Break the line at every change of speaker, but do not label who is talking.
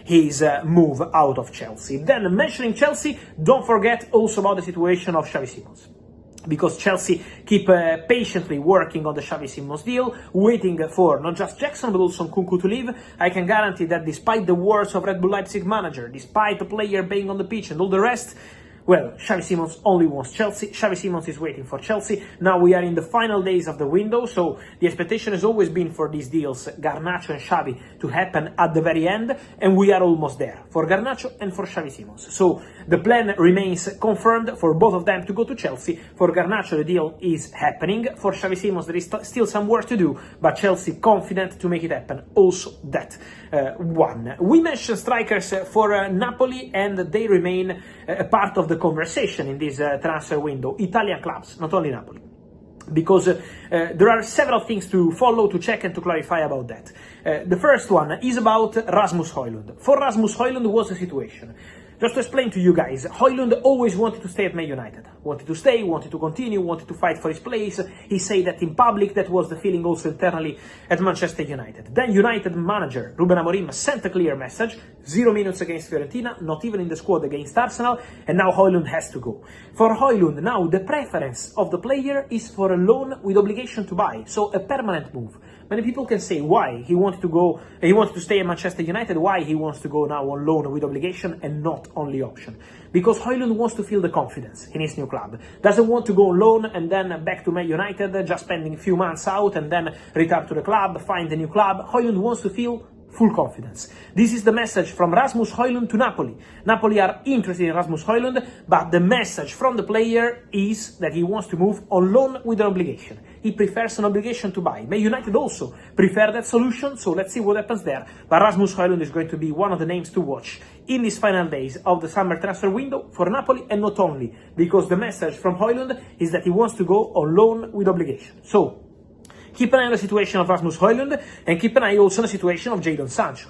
his move out of Chelsea. Then, mentioning Chelsea, don't forget also about the situation of Xavi Simons. Because Chelsea keep patiently working on the Xavi Simons deal, waiting for not just Jackson but also Nkunku to leave. I can guarantee that despite the words of Red Bull Leipzig manager, despite the player being on the pitch and all the rest, well, Xavi Simons only wants Chelsea. Xavi Simons is waiting for Chelsea. Now we are in the final days of the window, so the expectation has always been for these deals, Garnacho and Xavi, to happen at the very end, and we are almost there, for Garnacho and for Xavi Simons. So the plan remains confirmed for both of them to go to Chelsea. For Garnacho, the deal is happening. For Xavi Simons, there is still some work to do, but Chelsea confident to make it happen. Also that one. We mentioned strikers for Napoli, and they remain a part of the conversation in this transfer window. Italian clubs, not only Napoli. Because there are several things to follow, to check and to clarify about that. The first one is about Rasmus Højlund. For Rasmus Højlund, what's the situation? Just to explain to you guys, Højlund always wanted to stay at Man United. Wanted to stay, wanted to continue, wanted to fight for his place. He said that in public, that was the feeling also internally at Manchester United. Then United manager Ruben Amorim sent a clear message, 0 minutes against Fiorentina, not even in the squad against Arsenal, and now Højlund has to go. For Højlund, now the preference of the player is for a loan with obligation to buy, so a permanent move. Many people can say why he wanted to stay at Manchester United, why he wants to go now on loan with obligation and not only option. Because Højlund wants to feel the confidence in his new club. Doesn't want to go on loan and then back to Man United, just spending a few months out and then return to the club, find a new club. Højlund wants to feel full confidence. This is the message from Rasmus Højlund to Napoli. Napoli are interested in Rasmus Højlund, but the message from the player is that he wants to move on loan with an obligation. He prefers an obligation to buy. Man United also prefer that solution, so let's see what happens there. But Rasmus Højlund is going to be one of the names to watch in these final days of the summer transfer window for Napoli, and not only, because the message from Højlund is that he wants to go on loan with obligation. So, keep an eye on the situation of Rasmus Højlund, and keep an eye also on the situation of Jadon Sancho.